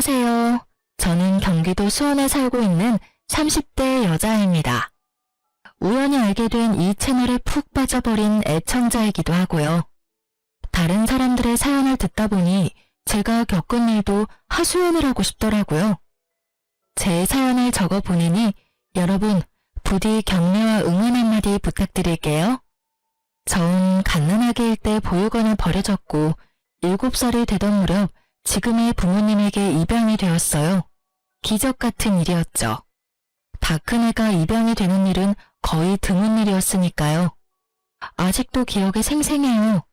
안녕하세요. 저는 경기도 수원에 살고 있는 30대 여자입니다. 우연히 알게 된 이 채널에 푹 빠져버린 애청자이기도 하고요. 다른 사람들의 사연을 듣다 보니 제가 겪은 일도 하소연을 하고 싶더라고요. 제 사연을 적어 보내니 여러분 부디 격려와 응원 한마디 부탁드릴게요. 전 갓난아기일 때 보육원에 버려졌고 7살이 되던 무렵 지금의 부모님에게 입양이 되었어요. 기적 같은 일이었죠. 다 큰 애가 입양이 되는 일은 거의 드문 일이었으니까요. 아직도 기억에 생생해요.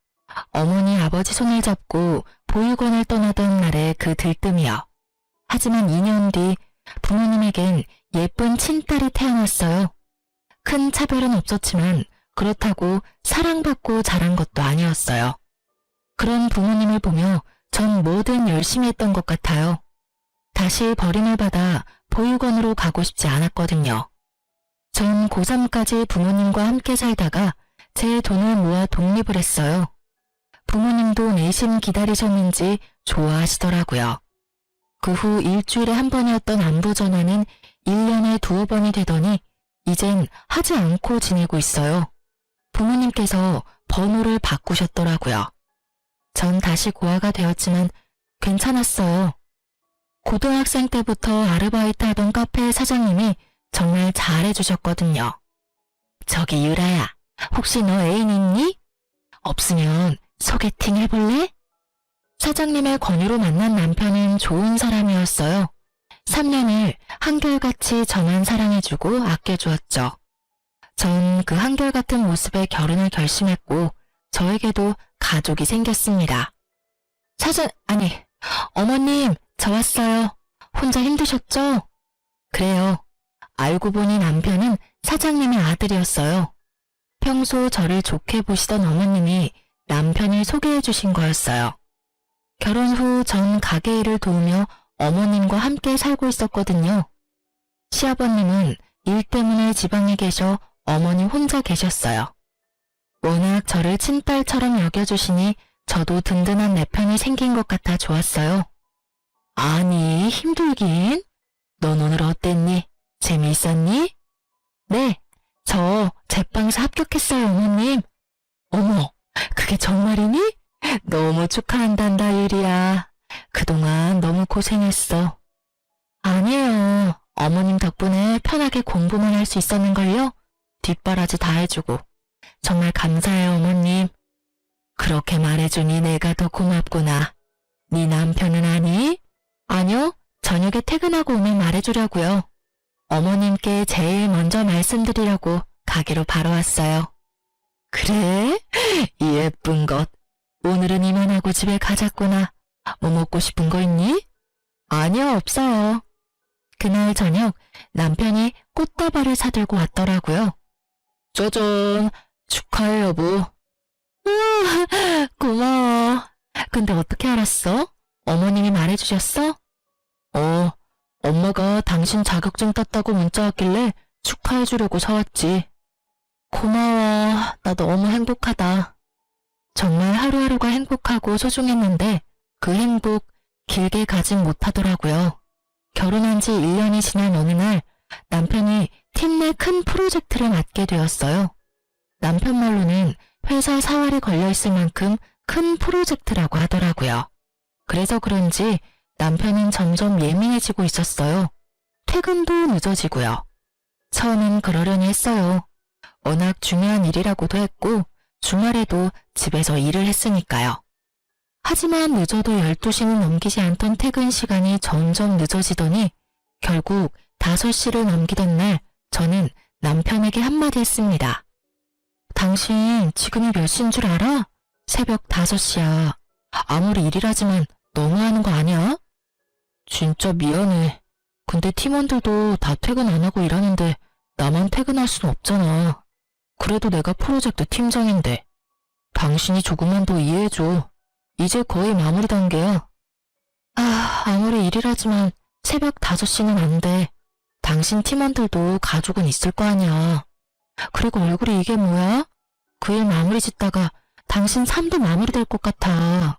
어머니 아버지 손을 잡고 보육원을 떠나던 날의 그 들뜸이요. 하지만 2년 뒤 부모님에겐 예쁜 친딸이 태어났어요. 큰 차별은 없었지만 그렇다고 사랑받고 자란 것도 아니었어요. 그런 부모님을 보며 전 뭐든 열심히 했던 것 같아요. 다시 버림을 받아 보육원으로 가고 싶지 않았거든요. 전 고3까지 부모님과 함께 살다가 제 돈을 모아 독립을 했어요. 부모님도 내심 기다리셨는지 좋아하시더라고요. 그 후 일주일에 한 번이었던 안부 전화는 1년에 2번이 되더니 이젠 하지 않고 지내고 있어요. 부모님께서 번호를 바꾸셨더라고요. 전 다시 고아가 되었지만 괜찮았어요. 고등학생 때부터 아르바이트 하던 카페 사장님이 정말 잘해주셨거든요. 저기 유라야, 혹시 너 애인 있니? 없으면 소개팅 해볼래? 사장님의 권유로 만난 남편은 좋은 사람이었어요. 3년을 한결같이 저만 사랑해주고 아껴주었죠. 전 그 한결같은 모습에 결혼을 결심했고 저에게도 가족이 생겼습니다. 어머님, 저 왔어요. 혼자 힘드셨죠? 그래요. 알고 보니 남편은 사장님의 아들이었어요. 평소 저를 좋게 보시던 어머님이 남편을 소개해 주신 거였어요. 결혼 후 전 가게 일을 도우며 어머님과 함께 살고 있었거든요. 시아버님은 일 때문에 지방에 계셔 어머니 혼자 계셨어요. 워낙 저를 친딸처럼 여겨주시니 저도 든든한 내 편이 생긴 것 같아 좋았어요. 아니, 힘들긴? 넌 오늘 어땠니? 재미있었니? 네, 저 제빵사 합격했어요, 어머님. 어머, 그게 정말이니? 너무 축하한단다, 유리야. 그동안 너무 고생했어. 아니에요. 어머님 덕분에 편하게 공부만 할 수 있었는걸요? 뒷바라지 다 해주고. 정말 감사해요, 어머님. 그렇게 말해주니 내가 더 고맙구나. 네 남편은 아니? 아니요, 저녁에 퇴근하고 오면 말해주려고요. 어머님께 제일 먼저 말씀드리려고 가게로 바로 왔어요. 그래? 이 예쁜 것. 오늘은 이만하고 집에 가자꾸나. 뭐 먹고 싶은 거 있니? 아니요, 없어요. 그날 저녁 남편이 꽃다발을 사들고 왔더라고요. 짜잔, 축하해 여보. 우와, 고마워. 근데 어떻게 알았어? 어머님이 말해주셨어? 엄마가 당신 자격증 땄다고 문자 왔길래 축하해주려고 사왔지. 고마워. 나 너무 행복하다. 정말 하루하루가 행복하고 소중했는데 그 행복 길게 가진 못하더라고요. 결혼한 지 1년이 지난 어느 날 남편이 팀 내 큰 프로젝트를 맡게 되었어요. 남편 말로는 회사 사활이 걸려있을 만큼 큰 프로젝트라고 하더라고요. 그래서 그런지 남편은 점점 예민해지고 있었어요. 퇴근도 늦어지고요. 처음엔 그러려니 했어요. 워낙 중요한 일이라고도 했고 주말에도 집에서 일을 했으니까요. 하지만 늦어도 12시는 넘기지 않던 퇴근 시간이 점점 늦어지더니 결국 5시를 넘기던 날 저는 남편에게 한마디 했습니다. 당신 지금이 몇 시인 줄 알아? 새벽 5시야. 아무리 일이라지만 너무하는 거 아니야? 진짜 미안해. 근데 팀원들도 다 퇴근 안 하고 일하는데 나만 퇴근할 순 없잖아. 그래도 내가 프로젝트 팀장인데. 당신이 조금만 더 이해해줘. 이제 거의 마무리 단계야. 아무리 일이라지만 새벽 5시는 안 돼. 당신 팀원들도 가족은 있을 거 아니야. 그리고 얼굴이 이게 뭐야? 그 일 마무리 짓다가 당신 삶도 마무리될 것 같아.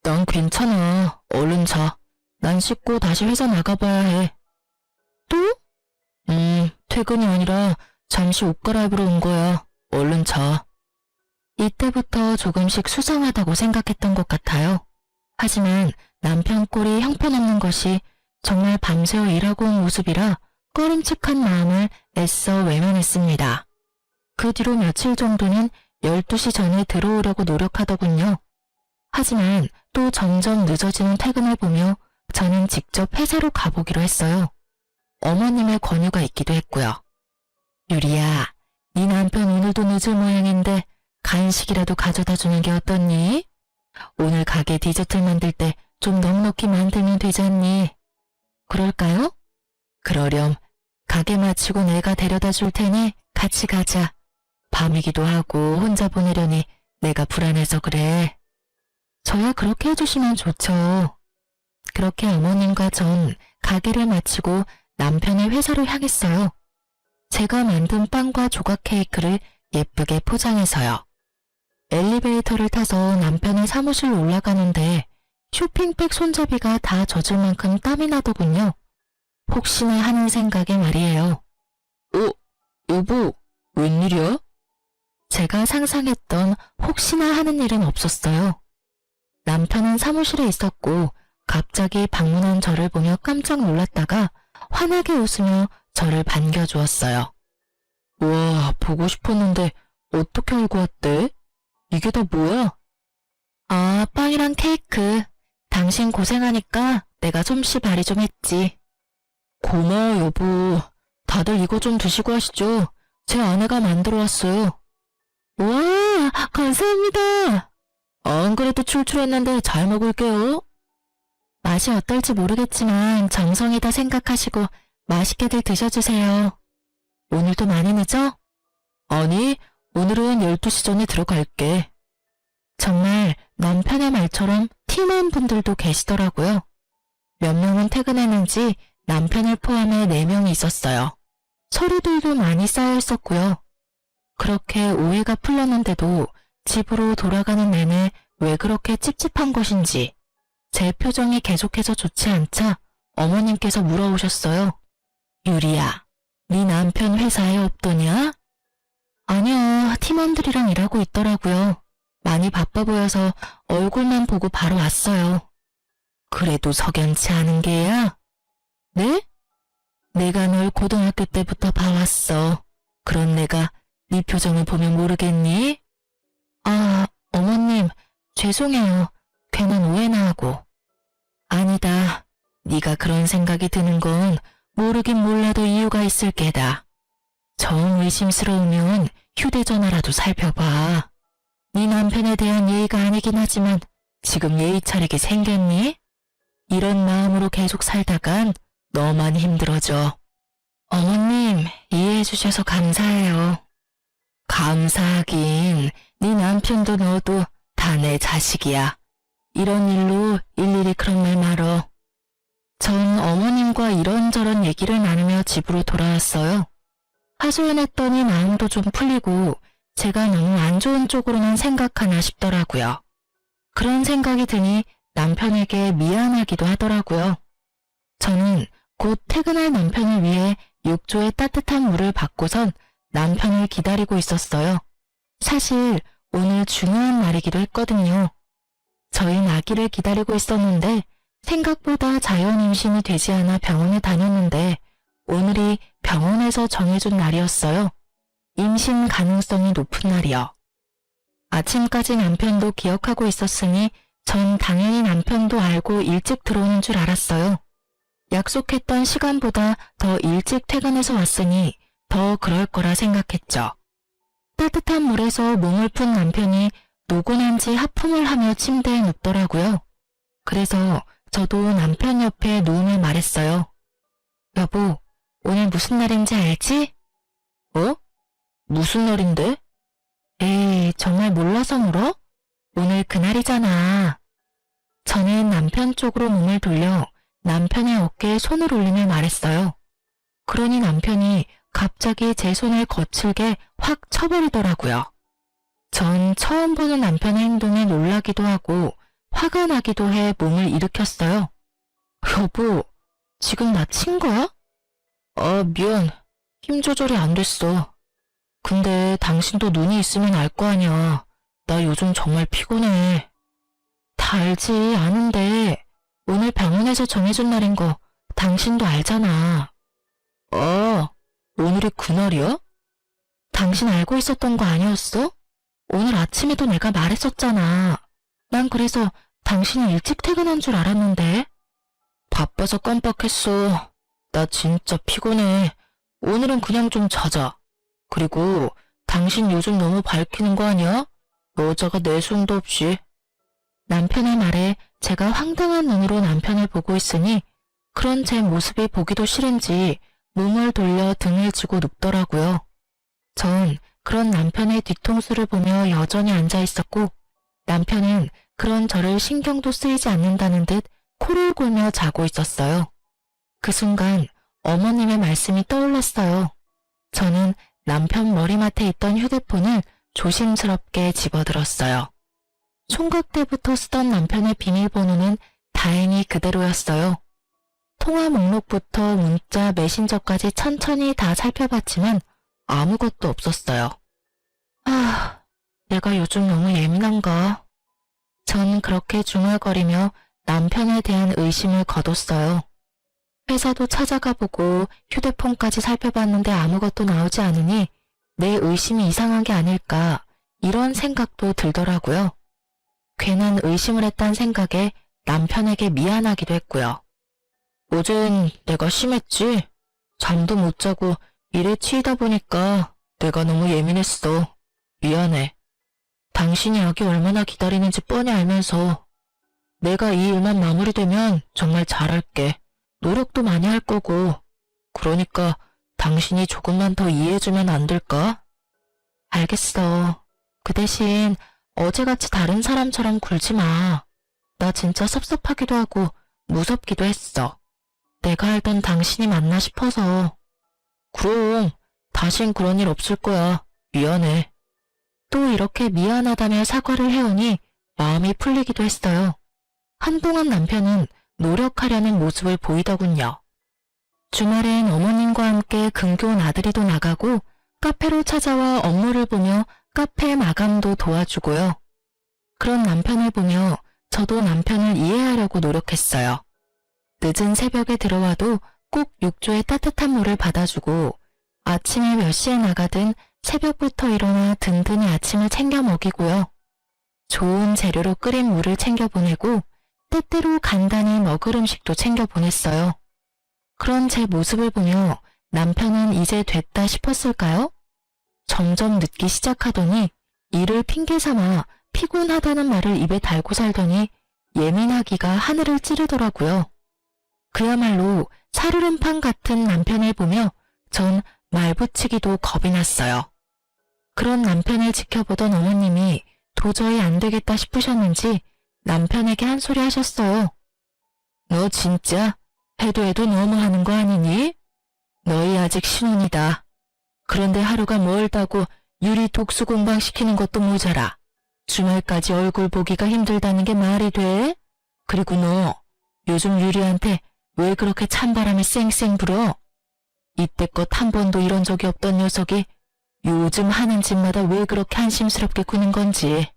난 괜찮아. 얼른 자. 나 난 씻고 다시 회사 나가봐야 해. 또? 퇴근이 아니라 잠시 옷 갈아입으러 온 거야. 얼른 자. 이때부터 조금씩 수상하다고 생각했던 것 같아요. 하지만 남편 꼴이 형편없는 것이 정말 밤새워 일하고 온 모습이라 꺼림칙한 마음을 애써 외면했습니다. 그 뒤로 며칠 정도는 12시 전에 들어오려고 노력하더군요. 하지만 또 점점 늦어지는 퇴근을 보며 저는 직접 회사로 가보기로 했어요. 어머님의 권유가 있기도 했고요. 유리야, 네 남편 오늘도 늦을 모양인데 간식이라도 가져다 주는 게 어떻니? 오늘 가게 디저트를 만들 때 좀 넉넉히 만들면 되지 않니? 그럴까요? 그러렴. 가게 마치고 내가 데려다 줄 테니 같이 가자. 밤이기도 하고 혼자 보내려니 내가 불안해서 그래. 저야 그렇게 해주시면 좋죠. 그렇게 어머님과 전 가게를 마치고 남편의 회사로 향했어요. 제가 만든 빵과 조각 케이크를 예쁘게 포장해서요. 엘리베이터를 타서 남편의 사무실로 올라가는데 쇼핑백 손잡이가 다 젖을 만큼 땀이 나더군요. 혹시나 하는 생각에 말이에요. 여보, 웬일이야? 제가 상상했던 혹시나 하는 일은 없었어요. 남편은 사무실에 있었고 갑자기 방문한 저를 보며 깜짝 놀랐다가 환하게 웃으며 저를 반겨주었어요. 와, 보고 싶었는데 어떻게 알고 왔대? 이게 다 뭐야? 아, 빵이랑 케이크. 당신 고생하니까 내가 솜씨 발휘 좀 했지. 고마워, 여보. 다들 이거 좀 드시고 하시죠. 제 아내가 만들어 왔어요. 와, 감사합니다. 안 그래도 출출했는데 잘 먹을게요. 맛이 어떨지 모르겠지만 정성이다 생각하시고 맛있게들 드셔주세요. 오늘도 많이 늦어? 아니, 오늘은 12시 전에 들어갈게. 정말 남편의 말처럼 팀원분들도 계시더라고요. 몇 명은 퇴근했는지 남편을 포함해 4명이 있었어요. 서류들도 많이 쌓여 있었고요. 그렇게 오해가 풀렸는데도 집으로 돌아가는 내내 왜 그렇게 찝찝한 것인지 제 표정이 계속해서 좋지 않자 어머님께서 물어오셨어요. 유리야, 네 남편 회사에 없더냐? 아니요, 팀원들이랑 일하고 있더라고요. 많이 바빠 보여서 얼굴만 보고 바로 왔어요. 그래도 석연치 않은 게야? 네? 내가 널 고등학교 때부터 봐왔어. 그런 내가 네 표정을 보면 모르겠니? 아, 어머님, 죄송해요. 괜한 오해나 하고. 아니다. 네가 그런 생각이 드는 건 모르긴 몰라도 이유가 있을 게다. 정 의심스러우면 휴대전화라도 살펴봐. 네 남편에 대한 예의가 아니긴 하지만 지금 예의 차리게 생겼니? 이런 마음으로 계속 살다간 너만 힘들어져. 어머님, 이해해 주셔서 감사해요. 감사하긴, 네 남편도 너도 다 내 자식이야. 이런 일로 일일이 그런 말 말어. 전 어머님과 이런저런 얘기를 나누며 집으로 돌아왔어요. 하소연했더니 마음도 좀 풀리고 제가 너무 안 좋은 쪽으로만 생각하나 싶더라고요. 그런 생각이 드니 남편에게 미안하기도 하더라고요. 저는 곧 퇴근할 남편을 위해 욕조에 따뜻한 물을 받고선 남편을 기다리고 있었어요. 사실 오늘 중요한 날이기도 했거든요. 저희는 아기를 기다리고 있었는데 생각보다 자연 임신이 되지 않아 병원에 다녔는데 오늘이 병원에서 정해준 날이었어요. 임신 가능성이 높은 날이요. 아침까지 남편도 기억하고 있었으니 전 당연히 남편도 알고 일찍 들어오는 줄 알았어요. 약속했던 시간보다 더 일찍 퇴근해서 왔으니 더 그럴 거라 생각했죠. 따뜻한 물에서 몸을 푼 남편이 노곤한지 하품을 하며 침대에 눕더라고요. 그래서 저도 남편 옆에 누우며 말했어요. 여보, 오늘 무슨 날인지 알지? 어? 무슨 날인데? 에이, 정말 몰라서 물어? 오늘 그날이잖아. 저는 남편 쪽으로 몸을 돌려 남편의 어깨에 손을 올리며 말했어요. 그러니 남편이 갑자기 제 손을 거칠게 확 쳐버리더라고요. 전 처음 보는 남편의 행동에 놀라기도 하고 화가 나기도 해 몸을 일으켰어요. 여보, 지금 나 친 거야? 미안. 힘 조절이 안 됐어. 근데 당신도 눈이 있으면 알 거 아니야. 나 요즘 정말 피곤해. 다 알지, 아는데 오늘 병원에서 정해준 날인 거 당신도 알잖아. 오늘이 그날이야? 당신 알고 있었던 거 아니었어? 오늘 아침에도 내가 말했었잖아. 난 그래서 당신이 일찍 퇴근한 줄 알았는데. 바빠서 깜빡했어. 나 진짜 피곤해. 오늘은 그냥 좀 자자. 그리고 당신 요즘 너무 밝히는 거 아니야? 여자가 내숭도 없이. 남편의 말에 제가 황당한 눈으로 남편을 보고 있으니 그런 제 모습이 보기도 싫은지 몸을 돌려 등을 쥐고 눕더라고요. 전 그런 남편의 뒤통수를 보며 여전히 앉아 있었고 남편은 그런 저를 신경도 쓰이지 않는다는 듯 코를 골며 자고 있었어요. 그 순간 어머님의 말씀이 떠올랐어요. 저는 남편 머리맡에 있던 휴대폰을 조심스럽게 집어들었어요. 총각 때부터 쓰던 남편의 비밀번호는 다행히 그대로였어요. 통화 목록부터 문자, 메신저까지 천천히 다 살펴봤지만 아무것도 없었어요. 내가 요즘 너무 예민한가? 전 그렇게 중얼거리며 남편에 대한 의심을 거뒀어요. 회사도 찾아가 보고 휴대폰까지 살펴봤는데 아무것도 나오지 않으니 내 의심이 이상한 게 아닐까 이런 생각도 들더라고요. 괜한 의심을 했단 생각에 남편에게 미안하기도 했고요. 어젠 내가 심했지? 잠도 못 자고 일에 치이다 보니까 내가 너무 예민했어. 미안해. 당신이 아기 얼마나 기다리는지 뻔히 알면서 내가 이 일만 마무리되면 정말 잘할게. 노력도 많이 할 거고. 그러니까 당신이 조금만 더 이해해주면 안 될까? 알겠어. 그 대신 어제같이 다른 사람처럼 굴지 마. 나 진짜 섭섭하기도 하고 무섭기도 했어. 내가 알던 당신이 맞나 싶어서. 그럼 다신 그런 일 없을 거야. 미안해. 또 이렇게 미안하다며 사과를 해오니 마음이 풀리기도 했어요. 한동안 남편은 노력하려는 모습을 보이더군요. 주말엔 어머님과 함께 근교온 아들이도 나가고 카페로 찾아와 업무를 보며 카페 마감도 도와주고요. 그런 남편을 보며 저도 남편을 이해하려고 노력했어요. 늦은 새벽에 들어와도 꼭 욕조에 따뜻한 물을 받아주고 아침에 몇 시에 나가든 새벽부터 일어나 든든히 아침을 챙겨 먹이고요. 좋은 재료로 끓인 물을 챙겨 보내고 때때로 간단히 먹을 음식도 챙겨 보냈어요. 그런 제 모습을 보며 남편은 이제 됐다 싶었을까요? 점점 늦기 시작하더니 일을 핑계 삼아 피곤하다는 말을 입에 달고 살더니 예민하기가 하늘을 찌르더라고요. 그야말로 살얼음판 같은 남편을 보며 전 말붙이기도 겁이 났어요. 그런 남편을 지켜보던 어머님이 도저히 안 되겠다 싶으셨는지 남편에게 한 소리 하셨어요. 너 진짜 해도 너무하는 거 아니니? 너희 아직 신혼이다. 그런데 하루가 멀다고 유리 독수 공방 시키는 것도 모자라. 주말까지 얼굴 보기가 힘들다는 게 말이 돼? 그리고 너 요즘 유리한테 왜 그렇게 찬바람이 쌩쌩 불어? 이때껏 한 번도 이런 적이 없던 녀석이 요즘 하는 짓마다 왜 그렇게 한심스럽게 구는 건지.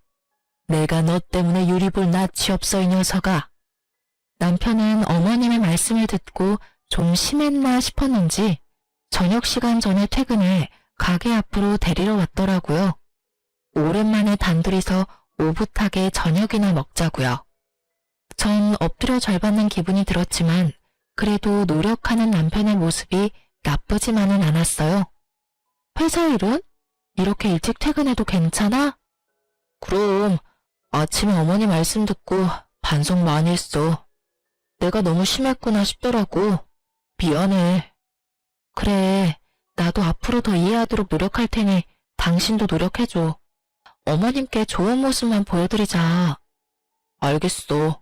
내가 너 때문에 유리 볼 낯이 없어 이 녀석아. 남편은 어머님의 말씀을 듣고 좀 심했나 싶었는지 저녁 시간 전에 퇴근해 가게 앞으로 데리러 왔더라고요. 오랜만에 단둘이서 오붓하게 저녁이나 먹자고요. 전 엎드려 절받는 기분이 들었지만 그래도 노력하는 남편의 모습이 나쁘지만은 않았어요. 회사 일은? 이렇게 일찍 퇴근해도 괜찮아? 그럼 아침에 어머니 말씀 듣고 반성 많이 했어. 내가 너무 심했구나 싶더라고. 미안해. 그래, 나도 앞으로 더 이해하도록 노력할 테니 당신도 노력해줘. 어머님께 좋은 모습만 보여드리자. 알겠어.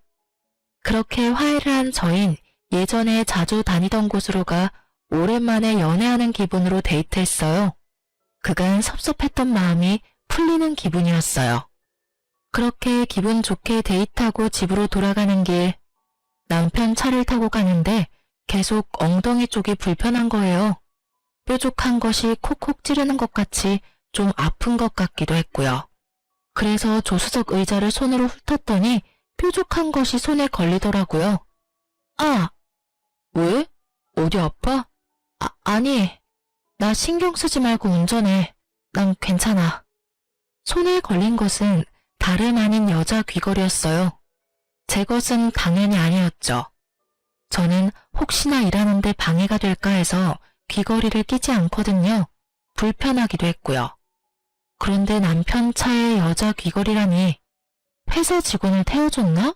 그렇게 화해를 한 저흰 예전에 자주 다니던 곳으로 가 오랜만에 연애하는 기분으로 데이트했어요. 그간 섭섭했던 마음이 풀리는 기분이었어요. 그렇게 기분 좋게 데이트하고 집으로 돌아가는 길, 남편 차를 타고 가는데 계속 엉덩이 쪽이 불편한 거예요. 뾰족한 것이 콕콕 찌르는 것 같이 좀 아픈 것 같기도 했고요. 그래서 조수석 의자를 손으로 훑었더니 뾰족한 것이 손에 걸리더라고요. 아! 왜? 어디 아파? 아니, 나 신경 쓰지 말고 운전해. 난 괜찮아. 손에 걸린 것은 다름 아닌 여자 귀걸이였어요. 제 것은 당연히 아니었죠. 저는 혹시나 일하는데 방해가 될까 해서 귀걸이를 끼지 않거든요. 불편하기도 했고요. 그런데 남편 차에 여자 귀걸이라니 회사 직원을 태워줬나?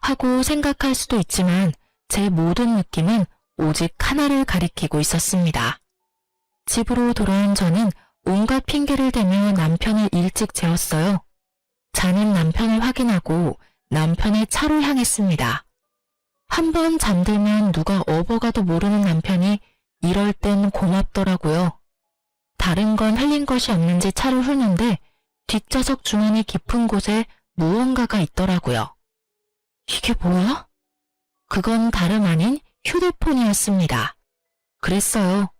하고 생각할 수도 있지만 제 모든 느낌은 오직 하나를 가리키고 있었습니다. 집으로 돌아온 저는 온갖 핑계를 대며 남편을 일찍 재웠어요. 자는 남편을 확인하고 남편의 차로 향했습니다. 한번 잠들면 누가 업어가도 모르는 남편이 이럴 땐 고맙더라고요. 다른 건 흘린 것이 없는지 차를 훑는데 뒷좌석 주머니 깊은 곳에 무언가가 있더라고요. 이게 뭐야? 그건 다름 아닌 휴대폰이었습니다. 그랬어요.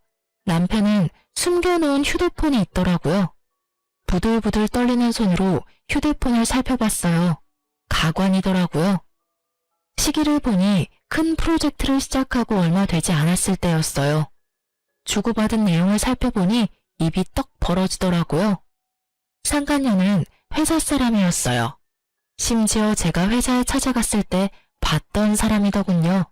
남편은 숨겨놓은 휴대폰이 있더라고요. 부들부들 떨리는 손으로 휴대폰을 살펴봤어요. 가관이더라고요. 시기를 보니 큰 프로젝트를 시작하고 얼마 되지 않았을 때였어요. 주고받은 내용을 살펴보니 입이 떡 벌어지더라고요. 상간녀는 회사 사람이었어요. 심지어 제가 회사에 찾아갔을 때 봤던 사람이더군요.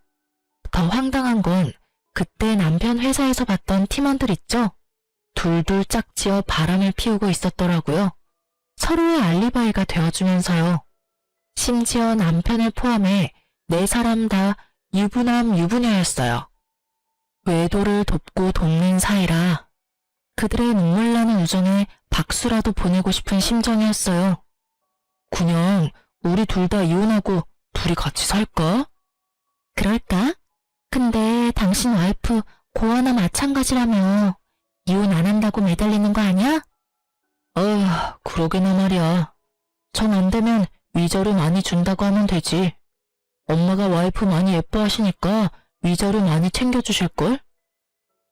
더 황당한 건 그때 남편 회사에서 봤던 팀원들 있죠? 둘둘 짝지어 바람을 피우고 있었더라고요. 서로의 알리바이가 되어주면서요. 심지어 남편을 포함해 4사람 다 유부남 유부녀였어요. 외도를 돕고 돕는 사이라 그들의 눈물나는 우정에 박수라도 보내고 싶은 심정이었어요. 그냥 우리 둘 다 이혼하고 둘이 같이 살까? 그럴까? 근데 당신 와이프 고아나 마찬가지라며 이혼 안 한다고 매달리는 거 아니야? 그러게나 말이야. 정 안 되면 위자료 많이 준다고 하면 되지. 엄마가 와이프 많이 예뻐하시니까 위자료 많이 챙겨주실걸?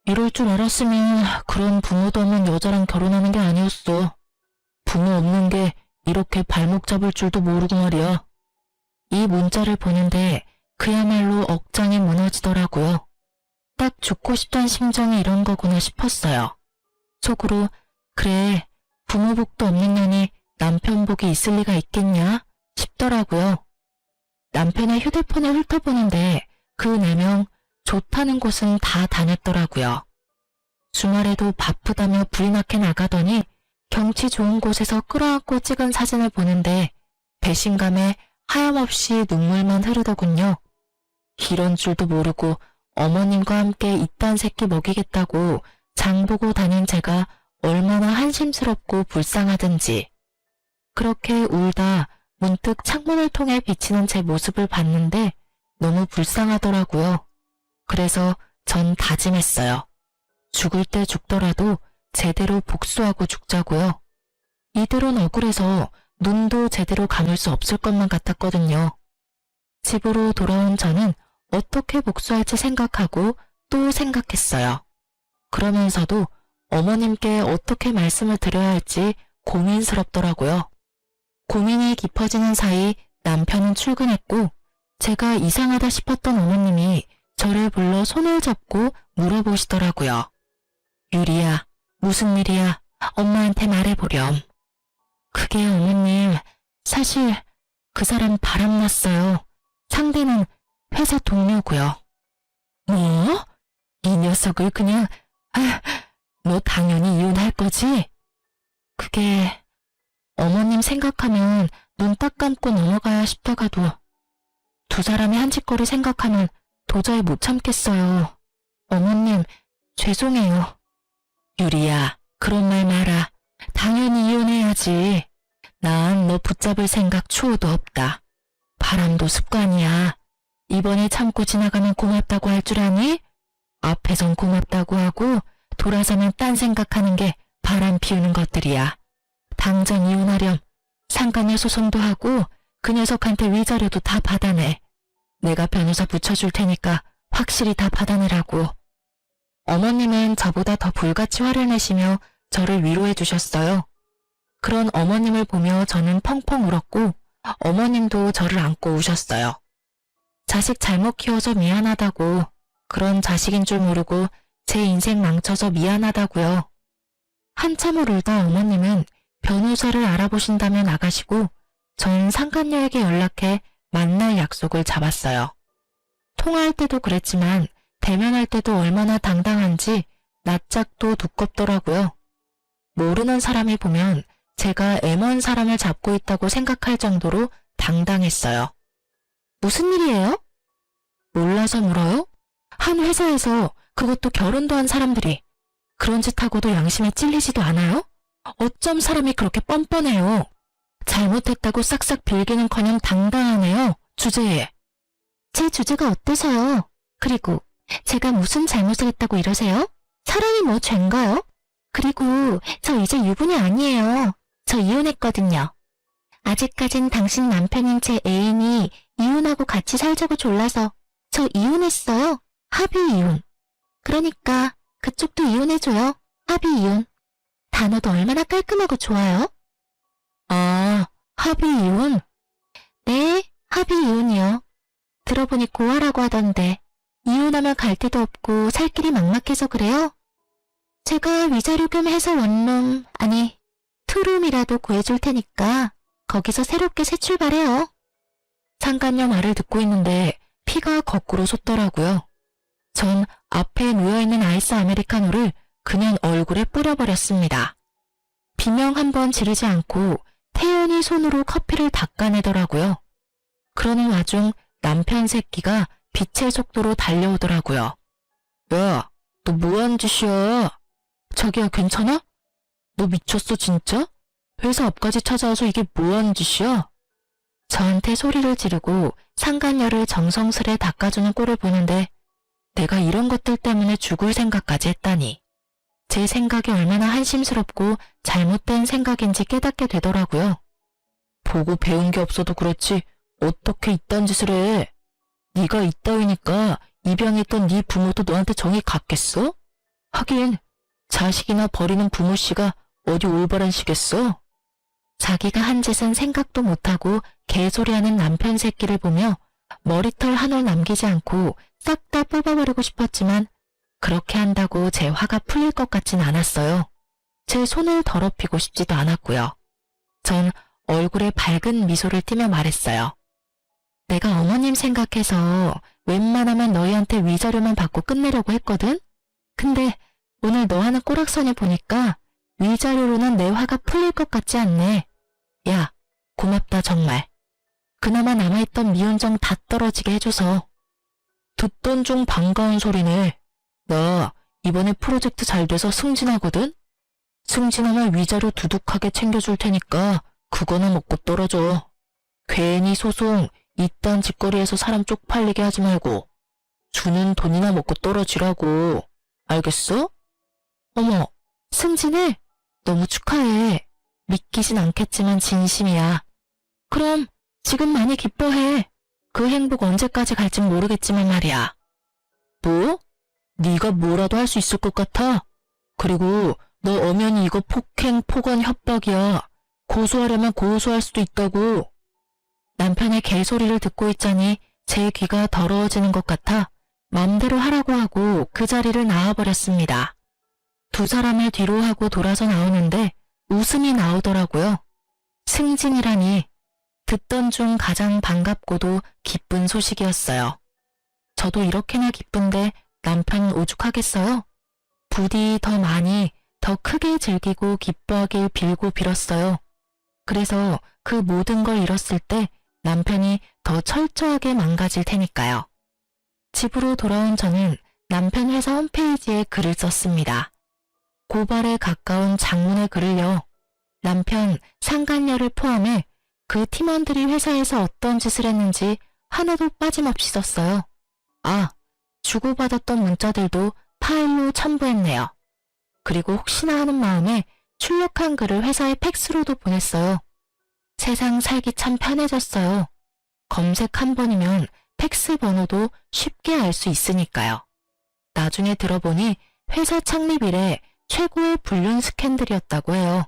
이럴 줄 알았으면 그런 부모도 없는 여자랑 결혼하는 게 아니었어. 부모 없는 게 이렇게 발목 잡을 줄도 모르고 말이야. 이 문자를 보는데 그야말로 억장이 무너지더라고요. 딱 죽고 싶다는 심정이 이런 거구나 싶었어요. 속으로 그래 부모 복도 없는 년이 남편 복이 있을 리가 있겠냐 싶더라고요. 남편의 휴대폰을 훑어보는데 그 4명 좋다는 곳은 다 다녔더라고요. 주말에도 바쁘다며 부인학회 나가더니 경치 좋은 곳에서 끌어안고 찍은 사진을 보는데 배신감에 하염없이 눈물만 흐르더군요. 이런 줄도 모르고 어머님과 함께 이딴 새끼 먹이겠다고 장보고 다닌 제가 얼마나 한심스럽고 불쌍하든지. 그렇게 울다 문득 창문을 통해 비치는 제 모습을 봤는데 너무 불쌍하더라고요. 그래서 전 다짐했어요. 죽을 때 죽더라도 제대로 복수하고 죽자고요. 이대로는 억울해서 눈도 제대로 감을 수 없을 것만 같았거든요. 집으로 돌아온 저는 어떻게 복수할지 생각하고 또 생각했어요. 그러면서도 어머님께 어떻게 말씀을 드려야 할지 고민스럽더라고요. 고민이 깊어지는 사이 남편은 출근했고 제가 이상하다 싶었던 어머님이 저를 불러 손을 잡고 물어보시더라고요. 유리야, 무슨 일이야? 엄마한테 말해보렴. 그게 어머님, 사실 그 사람 바람났어요. 상대는 회사 동료고요. 뭐? 이 녀석을 그냥... 너 당연히 이혼할 거지? 그게... 어머님 생각하면 눈 딱 감고 넘어가야 싶다가도 2사람이 한 짓거리 생각하면 도저히 못 참겠어요. 어머님, 죄송해요. 유리야, 그런 말 마라. 당연히 이혼해야지. 난 너 붙잡을 생각 추호도 없다. 바람도 습관이야. 이번에 참고 지나가면 고맙다고 할 줄 아니? 앞에선 고맙다고 하고 돌아서면 딴 생각하는 게 바람 피우는 것들이야. 당장 이혼하렴. 상간녀 소송도 하고 그 녀석한테 위자료도 다 받아내. 내가 변호사 붙여줄 테니까 확실히 다 받아내라고. 어머님은 저보다 더 불같이 화를 내시며 저를 위로해 주셨어요. 그런 어머님을 보며 저는 펑펑 울었고 어머님도 저를 안고 우셨어요. 자식 잘못 키워서 미안하다고, 그런 자식인 줄 모르고 제 인생 망쳐서 미안하다고요. 한참을 울다 어머님은 변호사를 알아보신다며 나가시고 전 상간녀에게 연락해 만날 약속을 잡았어요. 통화할 때도 그랬지만 대면할 때도 얼마나 당당한지 낯짝도 두껍더라고요. 모르는 사람이 보면 제가 M1 사람을 잡고 있다고 생각할 정도로 당당했어요. 무슨 일이에요? 몰라서 물어요? 한 회사에서, 그것도 결혼도 한 사람들이 그런 짓 하고도 양심에 찔리지도 않아요? 어쩜 사람이 그렇게 뻔뻔해요. 잘못했다고 싹싹 빌기는커녕 당당하네요. 주제에. 제 주제가 어때서요? 그리고 제가 무슨 잘못을 했다고 이러세요? 사랑이 뭐 죄인가요? 그리고 저 이제 유부녀 아니에요. 저 이혼했거든요. 아직까진 당신 남편인 제 애인이 이혼하고 같이 살자고 졸라서 저 이혼했어요. 합의 이혼. 그러니까 그쪽도 이혼해줘요. 합의 이혼. 단어도 얼마나 깔끔하고 좋아요. 아, 합의 이혼? 네, 합의 이혼이요. 들어보니 고아라고 하던데 이혼하면 갈 데도 없고 살 길이 막막해서 그래요? 제가 위자료 겸 해서 원룸, 아니 투룸이라도 구해줄 테니까 거기서 새롭게 새 출발해요. 상간녀 말을 듣고 있는데 피가 거꾸로 솟더라고요. 전 앞에 놓여있는 아이스 아메리카노를 그냥 얼굴에 뿌려버렸습니다. 비명 한 번 지르지 않고 태연히 손으로 커피를 닦아내더라고요. 그러는 와중 남편 새끼가 빛의 속도로 달려오더라고요. 야, 너 뭐하는 짓이야? 자기야, 괜찮아? 너 미쳤어 진짜? 회사 앞까지 찾아와서 이게 뭐하는 짓이야? 저한테 소리를 지르고 상간녀를 정성스레 닦아주는 꼴을 보는데 내가 이런 것들 때문에 죽을 생각까지 했다니. 제 생각이 얼마나 한심스럽고 잘못된 생각인지 깨닫게 되더라고요. 보고 배운 게 없어도 그렇지 어떻게 이딴 짓을 해? 네가 이따위니까 입양했던 네 부모도 너한테 정이 갔겠어? 하긴 자식이나 버리는 부모씨가 어디 올바른시겠어? 자기가 한 짓은 생각도 못하고 개소리하는 남편 새끼를 보며 머리털 한 올 남기지 않고 싹 다 뽑아버리고 싶었지만 그렇게 한다고 제 화가 풀릴 것 같진 않았어요. 제 손을 더럽히고 싶지도 않았고요. 전 얼굴에 밝은 미소를 띠며 말했어요. 내가 어머님 생각해서 웬만하면 너희한테 위자료만 받고 끝내려고 했거든? 근데 오늘 너 하는 꼬락서니 보니까 위자료로는 내 화가 풀릴 것 같지 않네. 야, 고맙다 정말. 그나마 남아있던 미운정 다 떨어지게 해줘서. 듣던 중 반가운 소리네. 나 이번에 프로젝트 잘 돼서 승진하거든? 승진하면 위자료 두둑하게 챙겨줄 테니까 그거나 먹고 떨어져. 괜히 소송 이딴 짓거리에서 사람 쪽팔리게 하지 말고 주는 돈이나 먹고 떨어지라고. 알겠어? 어머, 승진해? 너무 축하해. 믿기진 않겠지만 진심이야. 그럼 지금 많이 기뻐해. 그 행복 언제까지 갈진 모르겠지만 말이야. 뭐? 네가 뭐라도 할 수 있을 것 같아? 그리고 너 엄연히 이거 폭행, 폭언, 협박이야. 고소하려면 고소할 수도 있다고. 남편의 개소리를 듣고 있자니 제 귀가 더러워지는 것 같아 맘대로 하라고 하고 그 자리를 나와버렸습니다. 두 사람을 뒤로 하고 돌아서 나오는데 웃음이 나오더라고요. 승진이라니. 듣던 중 가장 반갑고도 기쁜 소식이었어요. 저도 이렇게나 기쁜데 남편 오죽하겠어요? 부디 더 많이, 더 크게 즐기고 기뻐하길 빌고 빌었어요. 그래서 그 모든 걸 잃었을 때 남편이 더 철저하게 망가질 테니까요. 집으로 돌아온 저는 남편 회사 홈페이지에 글을 썼습니다. 고발에 가까운 장문의 글을요. 남편, 상간녀를 포함해 그 팀원들이 회사에서 어떤 짓을 했는지 하나도 빠짐없이 썼어요. 아, 주고받았던 문자들도 파일로 첨부했네요. 그리고 혹시나 하는 마음에 출력한 글을 회사에 팩스로도 보냈어요. 세상 살기 참 편해졌어요. 검색 한 번이면 팩스 번호도 쉽게 알 수 있으니까요. 나중에 들어보니 회사 창립 이래 최고의 불륜 스캔들이었다고 해요.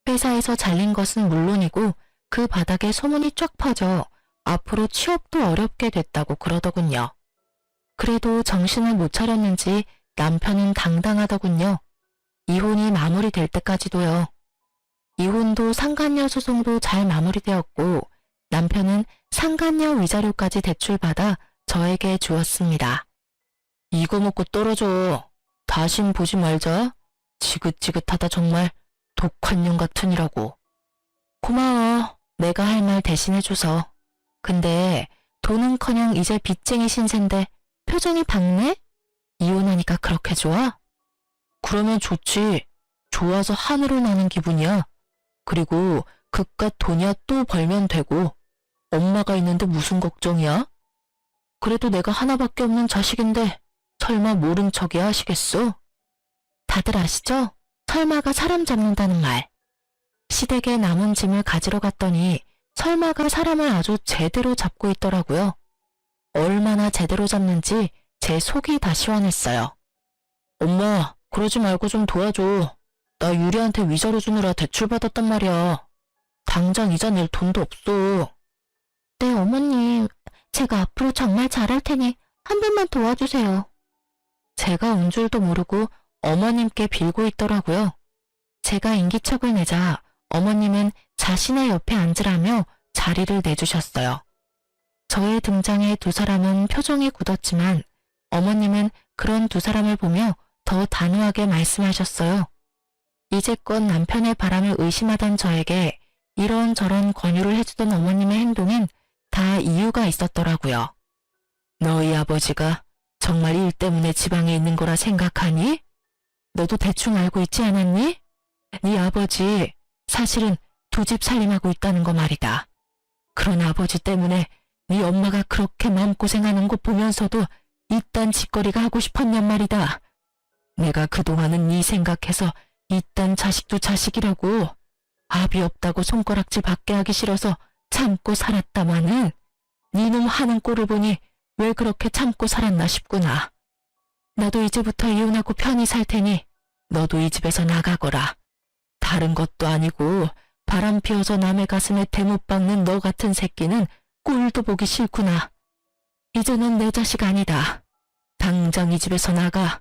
회사에서 잘린 것은 물론이고 그 바닥에 소문이 쫙 퍼져 앞으로 취업도 어렵게 됐다고 그러더군요. 그래도 정신을 못 차렸는지 남편은 당당하더군요. 이혼이 마무리될 때까지도요. 이혼도 상간녀 소송도 잘 마무리되었고 남편은 상간녀 위자료까지 대출받아 저에게 주었습니다. 이거 먹고 떨어져. 다신 보지 말자. 지긋지긋하다 정말. 독한 년 같으니라고. 고마워. 내가 할 말 대신해줘서. 근데 돈은커녕 이제 빚쟁이 신세인데 표정이 밝네? 이혼하니까 그렇게 좋아? 그러면 좋지. 좋아서 하늘을 나는 기분이야. 그리고 그깟 돈이야 또 벌면 되고. 엄마가 있는데 무슨 걱정이야? 그래도 내가 하나밖에 없는 자식인데 설마 모른 척이야 하시겠어? 다들 아시죠? 설마가 사람 잡는다는 말. 시댁에 남은 짐을 가지러 갔더니 설마가 사람을 아주 제대로 잡고 있더라고요. 얼마나 제대로 잡는지 제 속이 다 시원했어요. 엄마, 그러지 말고 좀 도와줘. 나 유리한테 위자료 주느라 대출받았단 말이야. 당장 이자 낼 돈도 없어. 네, 어머님. 제가 앞으로 정말 잘할 테니 한 번만 도와주세요. 제가 온 줄도 모르고 어머님께 빌고 있더라고요. 제가 인기척을 내자 어머님은 자신의 옆에 앉으라며 자리를 내주셨어요. 저의 등장에 두 사람은 표정이 굳었지만 어머님은 그런 두 사람을 보며 더 단호하게 말씀하셨어요. 이제껏 남편의 바람을 의심하던 저에게 이런저런 권유를 해주던 어머님의 행동엔 다 이유가 있었더라고요. 너희 아버지가 정말 일 때문에 지방에 있는 거라 생각하니? 너도 대충 알고 있지 않았니? 네 아버지 사실은 두 집 살림하고 있다는 거 말이다. 그런 아버지 때문에 네 엄마가 그렇게 마음고생하는 거 보면서도 이딴 짓거리가 하고 싶었냔 말이다. 내가 그동안은 네 생각해서 이딴 자식도 자식이라고 압이 없다고 손가락질 받게 하기 싫어서 참고 살았다마는 네 놈 하는 꼴을 보니 왜 그렇게 참고 살았나 싶구나. 나도 이제부터 이혼하고 편히 살 테니 너도 이 집에서 나가거라. 다른 것도 아니고 바람 피워서 남의 가슴에 대못 박는 너 같은 새끼는 꼴도 보기 싫구나. 이제는 내 자식 아니다. 당장 이 집에서 나가.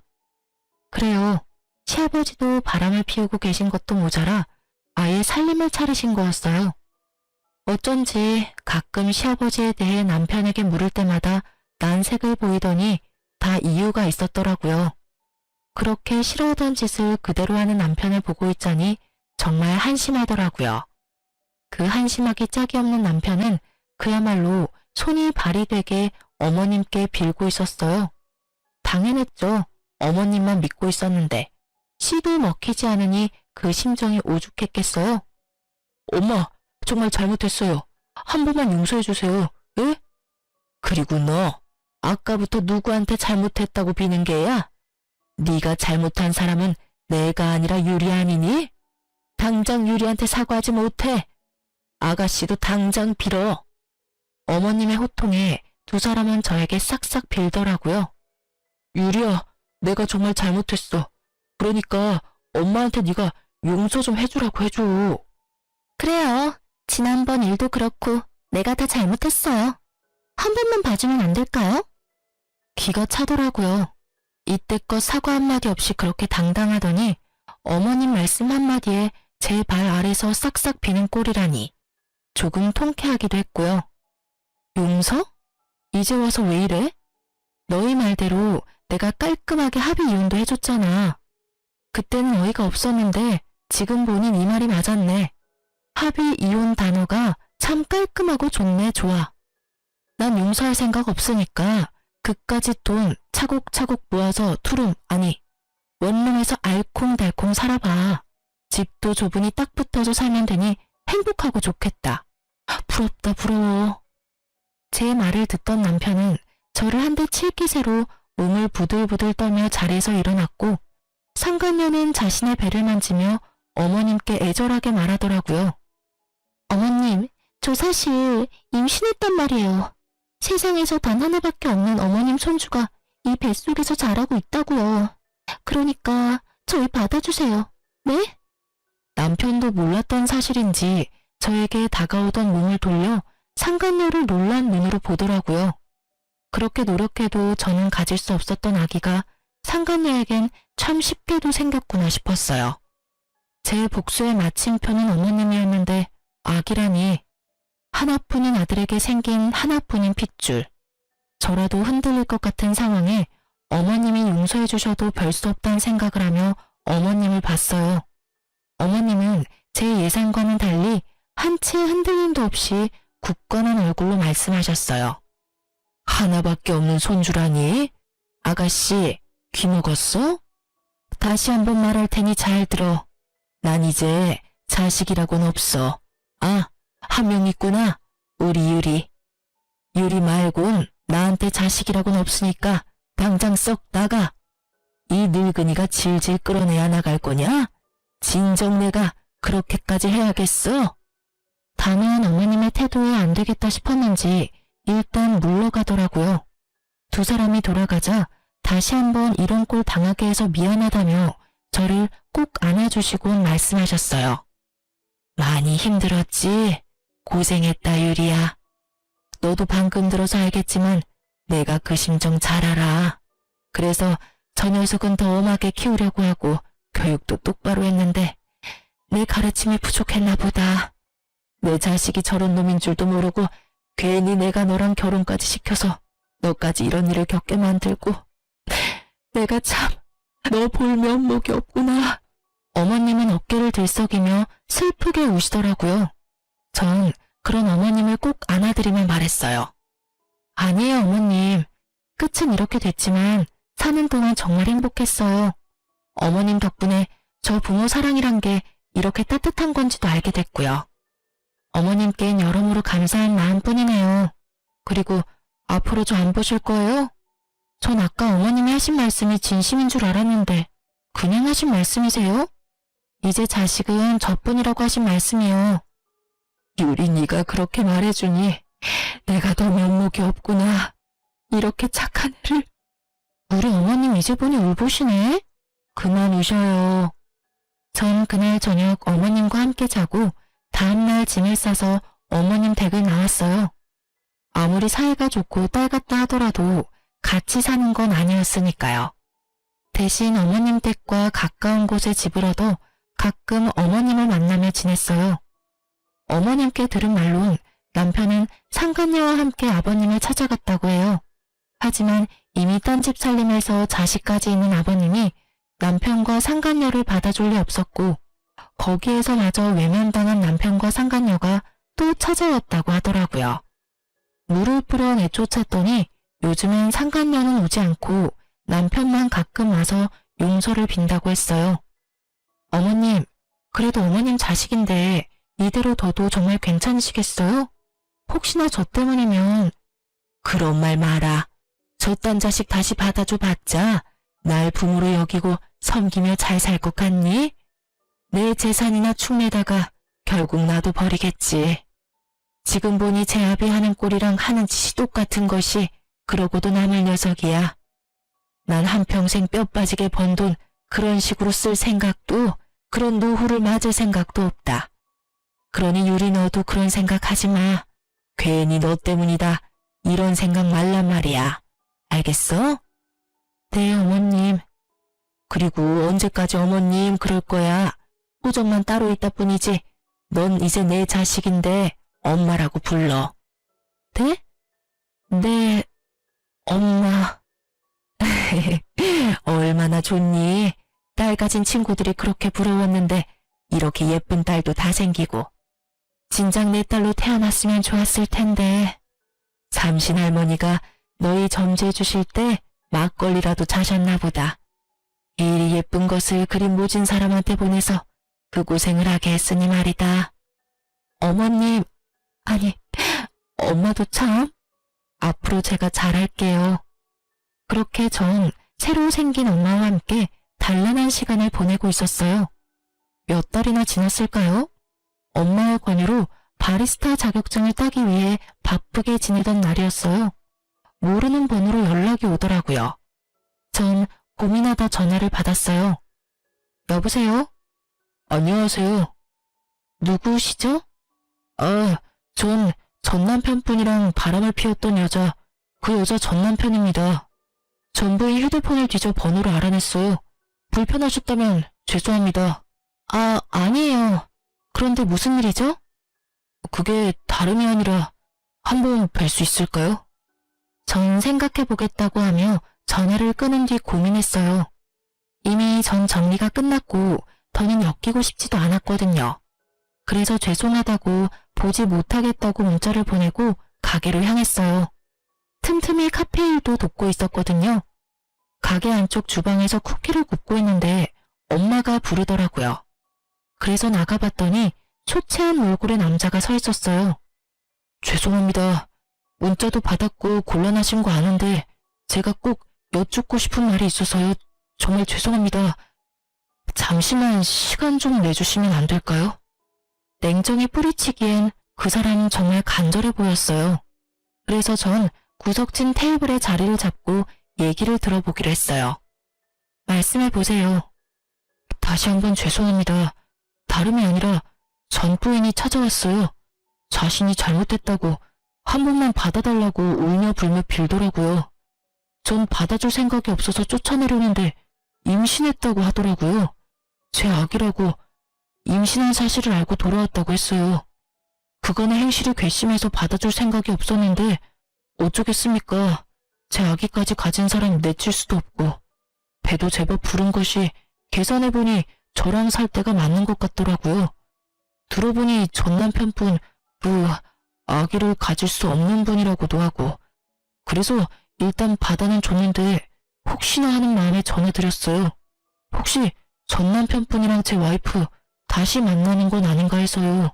그래요. 시아버지도 바람을 피우고 계신 것도 모자라 아예 살림을 차리신 거였어요. 어쩐지 가끔 시아버지에 대해 남편에게 물을 때마다 난색을 보이더니 다 이유가 있었더라고요. 그렇게 싫어하던 짓을 그대로 하는 남편을 보고 있자니 정말 한심하더라고요. 그 한심하기 짝이 없는 남편은 그야말로 손이 발이 되게 어머님께 빌고 있었어요. 당연했죠. 어머님만 믿고 있었는데 씨도 먹히지 않으니 그 심정이 오죽했겠어요. 엄마, 정말 잘못했어요. 한 번만 용서해 주세요. 예? 그리고 너 아까부터 누구한테 잘못했다고 비는 게야? 네가 잘못한 사람은 내가 아니라 유리 아니니? 당장 유리한테 사과하지 못해. 아가씨도 당장 빌어. 어머님의 호통에 두 사람은 저에게 싹싹 빌더라고요. 유리야, 내가 정말 잘못했어. 그러니까 엄마한테 네가 용서 좀 해주라고 해줘. 그래요. 지난번 일도 그렇고 내가 다 잘못했어요. 한 번만 봐주면 안 될까요? 기가 차더라고요. 이때껏 사과 한마디 없이 그렇게 당당하더니 어머님 말씀 한마디에 제 발 아래서 싹싹 비는 꼴이라니 조금 통쾌하기도 했고요. 용서? 이제 와서 왜 이래? 너희 말대로 내가 깔끔하게 합의 이혼도 해줬잖아. 그때는 어이가 없었는데 지금 보니 네 말이 맞았네. 합의 이혼 단어가 참 깔끔하고 좋네. 좋아. 난 용서할 생각 없으니까 그까짓 돈 차곡차곡 모아서 투룸 아니 원룸에서 알콩달콩 살아봐. 집도 좁으니 딱 붙어서 살면 되니 행복하고 좋겠다. 부럽다 부러워. 제 말을 듣던 남편은 저를 한 대 칠 기세로 몸을 부들부들 떨며 자리에서 일어났고 상간녀는 자신의 배를 만지며 어머님께 애절하게 말하더라고요. 어머님, 저 사실 임신했단 말이에요. 세상에서 단 하나밖에 없는 어머님 손주가 이 뱃속에서 자라고 있다고요. 그러니까 저희 받아주세요. 네? 남편도 몰랐던 사실인지 저에게 다가오던 몸을 돌려 상간녀를 놀란 눈으로 보더라고요. 그렇게 노력해도 저는 가질 수 없었던 아기가 상간녀에겐 참 쉽게도 생겼구나 싶었어요. 제 복수의 마침표는 어머님이었는데 아기라니. 하나뿐인 아들에게 생긴 하나뿐인 핏줄. 저라도 흔들릴 것 같은 상황에 어머님이 용서해 주셔도 별 수 없다는 생각을 하며 어머님을 봤어요. 어머님은 제 예상과는 달리 한치의 흔들림도 없이 굳건한 얼굴로 말씀하셨어요. 하나밖에 없는 손주라니? 아가씨, 귀 먹었어? 다시 한번 말할 테니 잘 들어. 난 이제 자식이라고는 없어. 아, 한 명 있구나. 우리 유리. 유리 말곤 나한테 자식이라고는 없으니까 당장 썩 나가. 이 늙은이가 질질 끌어내야 나갈 거냐? 진정 내가 그렇게까지 해야겠어? 단호한 어머님의 태도에 안 되겠다 싶었는지 일단 물러가더라고요. 두 사람이 돌아가자 다시 한번 이런 꼴 당하게 해서 미안하다며 저를 꼭 안아주시고 말씀하셨어요. 많이 힘들었지? 고생했다 유리야. 너도 방금 들어서 알겠지만 내가 그 심정 잘 알아. 그래서 저 녀석은 더 엄하게 키우려고 하고 교육도 똑바로 했는데 내 가르침이 부족했나 보다. 내 자식이 저런 놈인 줄도 모르고 괜히 내가 너랑 결혼까지 시켜서 너까지 이런 일을 겪게 만들고 내가 참 너 볼 면목이 없구나. 어머님은 어깨를 들썩이며 슬프게 우시더라고요. 전 그런 어머님을 꼭 안아드리며 말했어요. 아니에요 어머님. 끝은 이렇게 됐지만 사는 동안 정말 행복했어요. 어머님 덕분에 저 부모 사랑이란 게 이렇게 따뜻한 건지도 알게 됐고요. 어머님께는 여러모로 감사한 마음뿐이네요. 그리고 앞으로 저 안 보실 거예요? 전 아까 어머님이 하신 말씀이 진심인 줄 알았는데 그냥 하신 말씀이세요? 이제 자식은 저뿐이라고 하신 말씀이요. 유리 네가 그렇게 말해주니 내가 더 면목이 없구나. 이렇게 착한 애를. 우리 어머님 이제 보니 울보시네? 그만 우셔요. 전 그날 저녁 어머님과 함께 자고 다음날 짐을 싸서 어머님 댁을 나왔어요. 아무리 사이가 좋고 딸 같다 하더라도 같이 사는 건 아니었으니까요. 대신 어머님 댁과 가까운 곳에 집을 얻어 가끔 어머님을 만나며 지냈어요. 어머님께 들은 말론 남편은 상간녀와 함께 아버님을 찾아갔다고 해요. 하지만 이미 딴집 살림에서 자식까지 있는 아버님이 남편과 상간녀를 받아줄 리 없었고 거기에서마저 외면당한 남편과 상간녀가 또 찾아왔다고 하더라고요. 물을 뿌려 내쫓았더니 요즘엔 상간녀는 오지 않고 남편만 가끔 와서 용서를 빈다고 했어요. 어머님, 그래도 어머님 자식인데 이대로 둬도 정말 괜찮으시겠어요? 혹시나 저 때문이면. 그런 말 마라. 저딴 자식 다시 받아줘 봤자 날 부모로 여기고 섬기며 잘 살 것 같니? 내 재산이나 축내다가 결국 나도 버리겠지. 지금 보니 제 아비 하는 꼴이랑 하는 짓이 똑같은 것이 그러고도 남을 녀석이야. 난 한평생 뼈 빠지게 번 돈 그런 식으로 쓸 생각도 그런 노후를 맞을 생각도 없다. 그러니 유리 너도 그런 생각하지 마. 괜히 너 때문이다. 이런 생각 말란 말이야. 알겠어? 네 어머님. 그리고 언제까지 어머님 그럴 거야. 호적만 따로 있다 뿐이지 넌 이제 내 자식인데 엄마라고 불러. 네? 네, 엄마. 얼마나 좋니? 딸 가진 친구들이 그렇게 부러웠는데 이렇게 예쁜 딸도 다 생기고. 진작 내 딸로 태어났으면 좋았을 텐데. 삼신 할머니가 너희 점지해 주실 때 막걸리라도 자셨나 보다. 이리 예쁜 것을 그리 모진 사람한테 보내서 그 고생을 하게 했으니 말이다. 어머님, 아니, 엄마도 참. 앞으로 제가 잘할게요. 그렇게 전 새로 생긴 엄마와 함께 단란한 시간을 보내고 있었어요. 몇 달이나 지났을까요? 엄마의 권유로 바리스타 자격증을 따기 위해 바쁘게 지내던 날이었어요. 모르는 번호로 연락이 오더라고요. 전 고민하다 전화를 받았어요. 여보세요? 안녕하세요. 누구시죠? 전 전남편분이랑 바람을 피웠던 여자, 그 여자 전남편입니다. 전부인 휴대폰을 뒤져 번호를 알아냈어요. 불편하셨다면 죄송합니다. 아니에요. 그런데 무슨 일이죠? 그게 다름이 아니라 한번 뵐 수 있을까요? 전 생각해보겠다고 하며 전화를 끊은 뒤 고민했어요. 이미 전 정리가 끝났고 더는 엮이고 싶지도 않았거든요. 그래서 죄송하다고 보지 못하겠다고 문자를 보내고 가게를 향했어요. 틈틈이 카페 일도 돕고 있었거든요. 가게 안쪽 주방에서 쿠키를 굽고 있는데 엄마가 부르더라고요. 그래서 나가봤더니 초췌한 얼굴의 남자가 서 있었어요. 죄송합니다. 문자도 받았고 곤란하신 거 아는데 제가 꼭 여쭙고 싶은 말이 있어서요. 정말 죄송합니다. 잠시만 시간 좀 내주시면 안 될까요? 냉정히 뿌리치기엔 그 사람은 정말 간절해 보였어요. 그래서 전 구석진 테이블에 자리를 잡고 얘기를 들어보기로 했어요. 말씀해보세요. 다시 한번 죄송합니다. 다름이 아니라 전 부인이 찾아왔어요. 자신이 잘못했다고 한 번만 받아달라고 울며 불며 빌더라고요. 전 받아줄 생각이 없어서 쫓아내려는데 임신했다고 하더라고요. 제 아기라고 임신한 사실을 알고 돌아왔다고 했어요. 그간의 행실이 괘씸해서 받아줄 생각이 없었는데 어쩌겠습니까. 제 아기까지 가진 사람 내칠 수도 없고 배도 제법 부른 것이 계산해보니 저랑 살 때가 맞는 것 같더라고요. 들어보니 전 남편분 아기를 가질 수 없는 분이라고도 하고 그래서 일단 받아는 줬는데 혹시나 하는 마음에 전해드렸어요. 혹시 전 남편분이랑 제 와이프 다시 만나는 건 아닌가 해서요.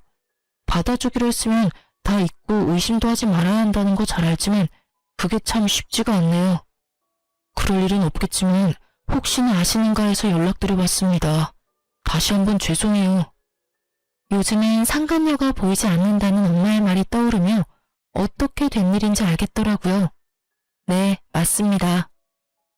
받아주기로 했으면 다 잊고 의심도 하지 말아야 한다는 거 잘 알지만 그게 참 쉽지가 않네요. 그럴 일은 없겠지만 혹시나 아시는가 해서 연락드려봤습니다. 다시 한번 죄송해요. 요즘엔 상간녀가 보이지 않는다는 엄마의 말이 떠오르며 어떻게 된 일인지 알겠더라고요. 네, 맞습니다.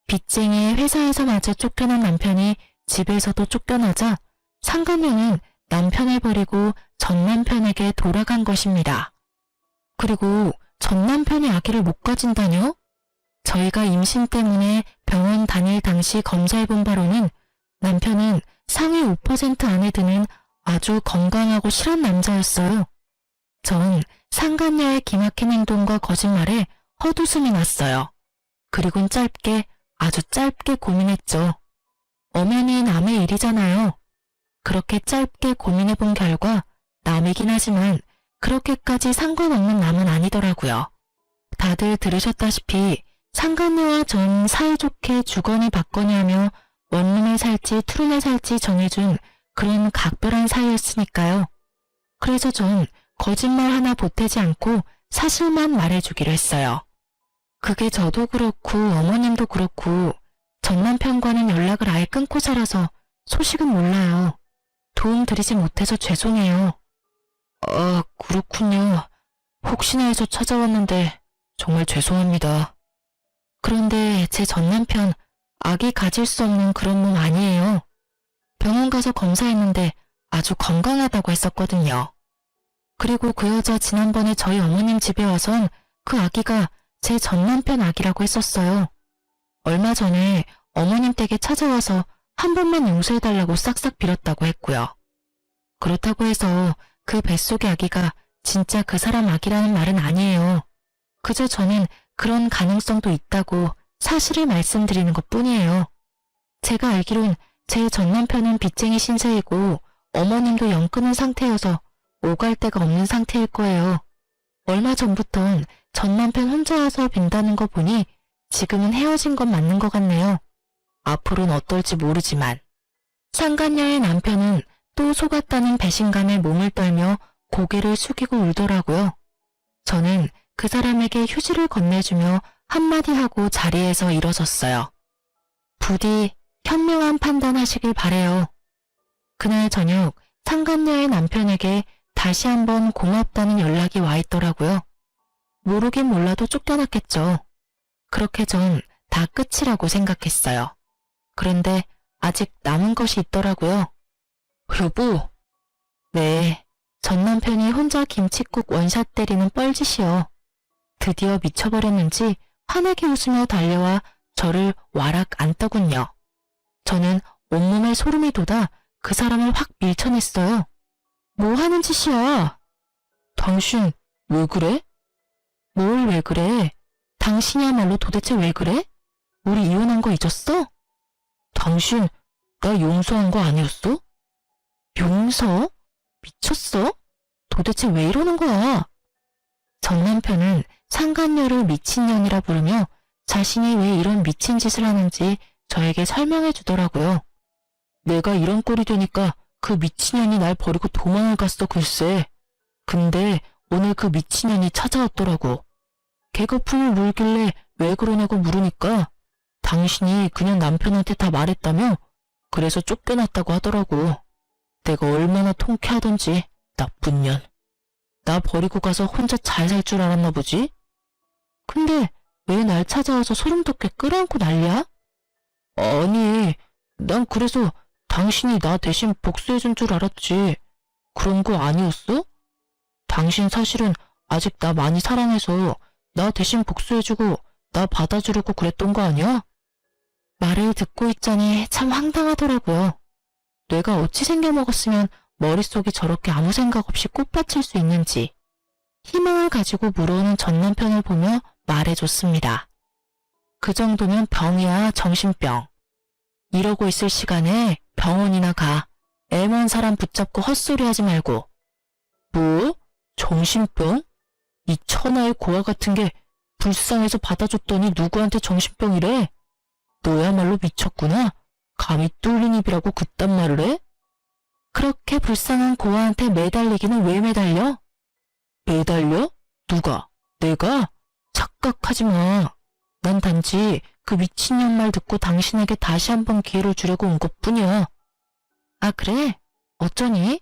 빚쟁이의 회사에서마저 쫓겨난 남편이 집에서도 쫓겨나자 상간녀는 남편을 버리고 전 남편에게 돌아간 것입니다. 그리고 전 남편이 아기를 못 가진다뇨? 저희가 임신 때문에 병원 다닐 당시 검사해본 바로는 남편은 상위 5% 안에 드는 아주 건강하고 실한 남자였어요. 전 상간녀의 기막힌 행동과 거짓말에 헛웃음이 났어요. 그리곤 아주 짧게 고민했죠. 엄연히 남의 일이잖아요. 그렇게 짧게 고민해본 결과 남이긴 하지만 그렇게까지 상관없는 남은 아니더라고요. 다들 들으셨다시피 상간녀와 전 사이좋게 주거니 받거니 하며 원룸에 살지 투룸에 살지 정해준 그런 각별한 사이였으니까요. 그래서 전 거짓말 하나 보태지 않고 사실만 말해주기로 했어요. 그게 저도 그렇고 어머님도 그렇고 전 남편과는 연락을 아예 끊고 살아서 소식은 몰라요. 도움 드리지 못해서 죄송해요. 그렇군요. 혹시나 해서 찾아왔는데 정말 죄송합니다. 그런데 제 전 남편 아기 가질 수 없는 그런 몸 아니에요. 병원 가서 검사했는데 아주 건강하다고 했었거든요. 그리고 그 여자 지난번에 저희 어머님 집에 와선 그 아기가 제 전 남편 아기라고 했었어요. 얼마 전에 어머님 댁에 찾아와서 한 번만 용서해달라고 싹싹 빌었다고 했고요. 그렇다고 해서 그 뱃속의 아기가 진짜 그 사람 아기라는 말은 아니에요. 그저 저는 그런 가능성도 있다고 사실을 말씀드리는 것뿐이에요. 제가 알기론 제 전 남편은 빚쟁이 신세이고 어머님도 영 끊은 상태여서 오갈 데가 없는 상태일 거예요. 얼마 전부턴 전 남편 혼자 와서 빈다는 거 보니 지금은 헤어진 건 맞는 것 같네요. 앞으로는 어떨지 모르지만. 상간녀의 남편은 또 속았다는 배신감에 몸을 떨며 고개를 숙이고 울더라고요. 저는 그 사람에게 휴지를 건네주며 한마디 하고 자리에서 일어섰어요. 부디 현명한 판단하시길 바래요. 그날 저녁 상간녀의 남편에게 다시 한번 고맙다는 연락이 와 있더라고요. 모르긴 몰라도 쫓겨났겠죠. 그렇게 전 다 끝이라고 생각했어요. 그런데 아직 남은 것이 있더라고요. 여보. 네, 전 남편이 혼자 김칫국 원샷 때리는 뻘짓이요. 드디어 미쳐버렸는지 환하게 웃으며 달려와 저를 와락 안더군요. 저는 온몸에 소름이 돋아 그 사람을 확 밀쳐냈어요. 뭐 하는 짓이야? 당신 왜 그래? 뭘 왜 그래? 당신이야말로 도대체 왜 그래? 우리 이혼한 거 잊었어? 당신 나 용서한 거 아니었어? 용서? 미쳤어? 도대체 왜 이러는 거야? 전 남편은 상간녀를 미친년이라 부르며 자신이 왜 이런 미친 짓을 하는지 저에게 설명해 주더라고요. 내가 이런 꼴이 되니까 그 미친년이 날 버리고 도망을 갔어 글쎄. 근데 오늘 그 미친년이 찾아왔더라고. 개거품을 물길래 왜 그러냐고 물으니까 당신이 그냥 남편한테 다 말했다며 그래서 쫓겨났다고 하더라고. 내가 얼마나 통쾌하던지 나쁜 년. 나 버리고 가서 혼자 잘 살 줄 알았나 보지? 근데 왜 날 찾아와서 소름 돋게 끌어안고 난리야? 아니, 난 그래서 당신이 나 대신 복수해준 줄 알았지. 그런 거 아니었어? 당신 사실은 아직 나 많이 사랑해서 나 대신 복수해주고 나 받아주려고 그랬던 거 아니야? 말을 듣고 있자니 참 황당하더라고요. 뇌가 어찌 생겨먹었으면 머릿속이 저렇게 아무 생각 없이 꽃받칠 수 있는지 희망을 가지고 물어오는 전 남편을 보며 말해줬습니다. 그 정도면 병이야, 정신병. 이러고 있을 시간에 병원이나 가. 애먼 사람 붙잡고 헛소리하지 말고. 뭐? 정신병? 이 천하의 고아 같은 게 불쌍해서 받아줬더니 누구한테 정신병이래? 너야말로 미쳤구나. 감히 뚫린 입이라고 그딴 말을 해? 그렇게 불쌍한 고아한테 매달리기는 왜 매달려? 매달려? 누가? 내가? 착각하지 마. 난 단지 그 미친년 말 듣고 당신에게 다시 한번 기회를 주려고 온 것뿐이야. 아, 그래? 어쩌니?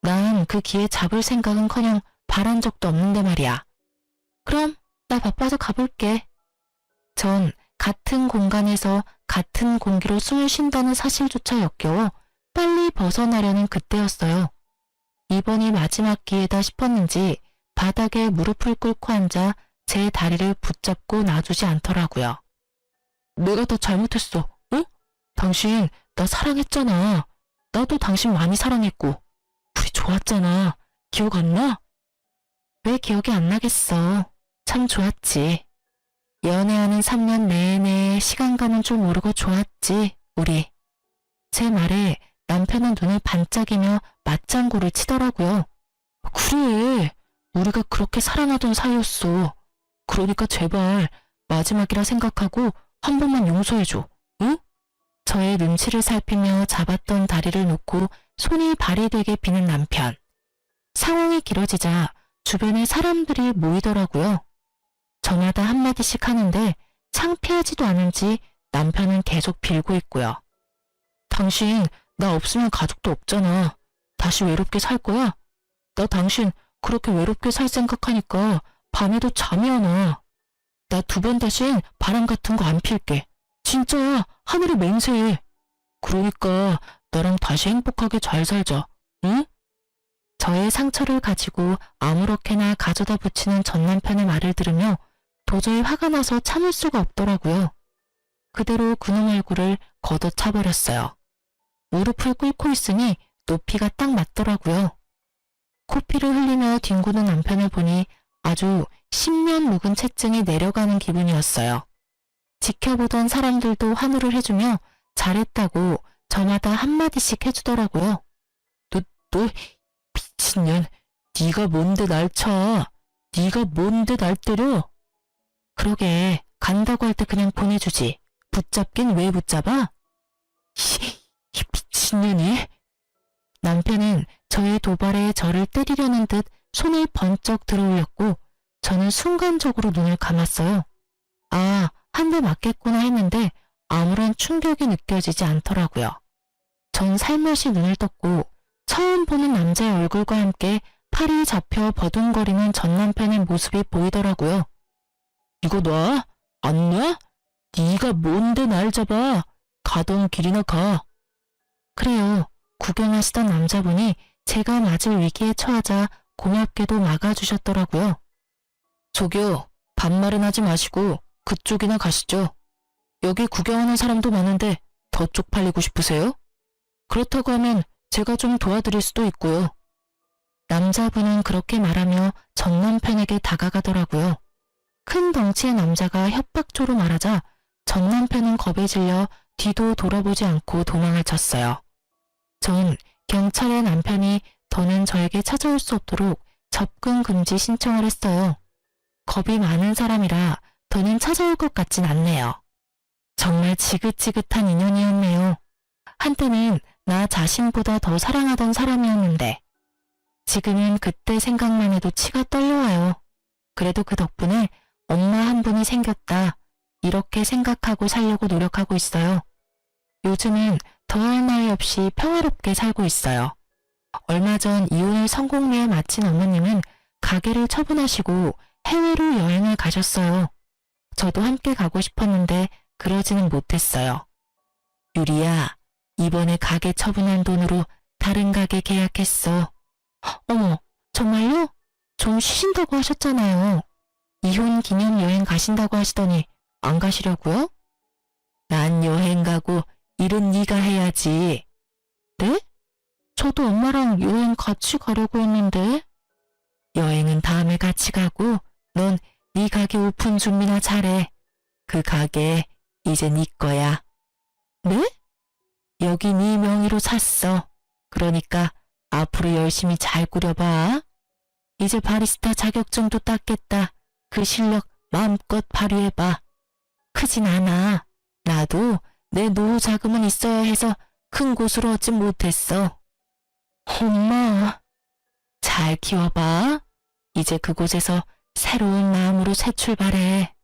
난 그 기회 잡을 생각은커녕 바란 적도 없는데 말이야. 그럼 나 바빠서 가볼게. 전 같은 공간에서 같은 공기로 숨을 쉰다는 사실조차 역겨워 빨리 벗어나려는 그때였어요. 이번이 마지막 기회다 싶었는지 바닥에 무릎을 꿇고 앉아 제 다리를 붙잡고 놔주지 않더라고요. 내가 더 잘못했어, 응? 당신 나 사랑했잖아. 나도 당신 많이 사랑했고 우리 좋았잖아. 기억 안 나? 왜 기억이 안 나겠어. 참 좋았지. 연애하는 3년 내내 시간 가는 줄 모르고 좋았지, 우리. 제 말에 남편은 눈을 반짝이며 맞장구를 치더라고요. 그래, 우리가 그렇게 사랑하던 사이였어. 그러니까 제발 마지막이라 생각하고 한 번만 용서해줘, 응? 저의 눈치를 살피며 잡았던 다리를 놓고 손이 발이 되게 비는 남편. 상황이 길어지자 주변에 사람들이 모이더라고요. 저마다 한마디씩 하는데 창피하지도 않은지 남편은 계속 빌고 있고요. 당신 나 없으면 가족도 없잖아. 다시 외롭게 살 거야? 나 당신 그렇게 외롭게 살 생각하니까 밤에도 잠이 안 와. 나 2번 다신 바람 같은 거 안 필게. 진짜야, 하늘이 맹세해. 그러니까 나랑 다시 행복하게 잘 살자, 응? 저의 상처를 가지고 아무렇게나 가져다 붙이는 전 남편의 말을 들으며 도저히 화가 나서 참을 수가 없더라고요. 그대로 그놈 얼굴을 걷어차버렸어요. 무릎을 꿇고 있으니 높이가 딱 맞더라고요. 코피를 흘리며 뒹구는 남편을 보니 아주 10년 묵은 채증이 내려가는 기분이었어요. 지켜보던 사람들도 환호를 해주며 잘했다고 저마다 한마디씩 해주더라고요. 너 미친년, 네가 뭔데 날 쳐? 네가 뭔데 날 때려? 그러게, 간다고 할 때 그냥 보내주지. 붙잡긴 왜 붙잡아? 이 미친년이? 남편은 저의 도발에 저를 때리려는 듯 손을 번쩍 들어올렸고 저는 순간적으로 눈을 감았어요. 아, 한 대 맞겠구나 했는데 아무런 충격이 느껴지지 않더라고요. 전 살며시 눈을 떴고 처음 보는 남자의 얼굴과 함께 팔이 잡혀 버둥거리는 전 남편의 모습이 보이더라고요. 이거 놔? 안 놔? 네가 뭔데 날 잡아? 가던 길이나 가. 그래요. 구경하시던 남자분이 제가 맞을 위기에 처하자 고맙게도 막아주셨더라고요. 저기요, 반말은 하지 마시고 그쪽이나 가시죠. 여기 구경하는 사람도 많은데 더 쪽팔리고 싶으세요? 그렇다고 하면 제가 좀 도와드릴 수도 있고요. 남자분은 그렇게 말하며 전 남편에게 다가가더라고요. 큰 덩치의 남자가 협박조로 말하자 전 남편은 겁에 질려 뒤도 돌아보지 않고 도망을 쳤어요. 전 경찰에 남편이 더는 저에게 찾아올 수 없도록 접근 금지 신청을 했어요. 겁이 많은 사람이라 더는 찾아올 것 같진 않네요. 정말 지긋지긋한 인연이었네요. 한때는 나 자신보다 더 사랑하던 사람이었는데 지금은 그때 생각만 해도 치가 떨려와요. 그래도 그 덕분에 엄마 한 분이 생겼다. 이렇게 생각하고 살려고 노력하고 있어요. 요즘은 더할 나위 없이 평화롭게 살고 있어요. 얼마 전 이혼을 성공리에 마친 어머님은 가게를 처분하시고 해외로 여행을 가셨어요. 저도 함께 가고 싶었는데 그러지는 못했어요. 유리야, 이번에 가게 처분한 돈으로 다른 가게 계약했어. 어머, 정말요? 좀 쉬신다고 하셨잖아요. 이혼 기념 여행 가신다고 하시더니 안 가시려고요? 난 여행 가고 일은 네가 해야지. 네? 저도 엄마랑 여행 같이 가려고 했는데. 여행은 다음에 같이 가고 넌 네 가게 오픈 준비나 잘해. 그 가게 이제 네 거야. 네? 여기 네 명의로 샀어. 그러니까 앞으로 열심히 잘 꾸려봐. 이제 바리스타 자격증도 땄겠다. 그 실력 마음껏 발휘해봐. 크진 않아. 나도 내 노후 자금은 있어야 해서 큰 곳으로 얻지 못했어. 엄마, 잘 키워봐. 이제 그곳에서 새로운 마음으로 새 출발해.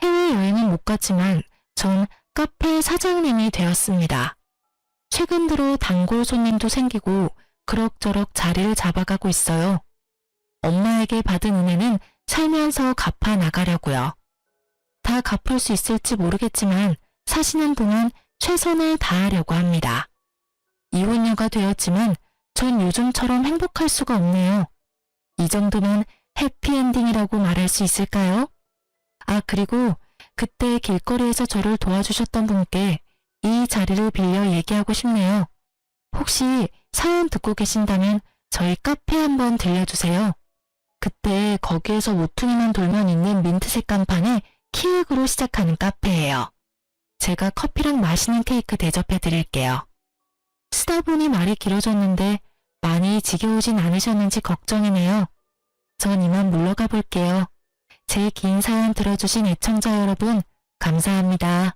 해외여행은 못 갔지만 전 카페 사장님이 되었습니다. 최근 들어 단골 손님도 생기고 그럭저럭 자리를 잡아가고 있어요. 엄마에게 받은 은혜는 살면서 갚아 나가려고요. 다 갚을 수 있을지 모르겠지만 사시는 동안 최선을 다하려고 합니다. 이혼녀가 되었지만 전 요즘처럼 행복할 수가 없네요. 이 정도면 해피엔딩이라고 말할 수 있을까요? 아, 그리고 그때 길거리에서 저를 도와주셨던 분께 이 자리를 빌려 얘기하고 싶네요. 혹시 사연 듣고 계신다면 저희 카페 한번 들려주세요. 그때 거기에서 모퉁이만 돌면 있는 민트색 간판에 키읔으로 시작하는 카페예요. 제가 커피랑 맛있는 케이크 대접해 드릴게요. 쓰다 보니 말이 길어졌는데 많이 지겨우진 않으셨는지 걱정이네요. 전 이만 물러가 볼게요. 제 긴 사연 들어주신 애청자 여러분, 감사합니다.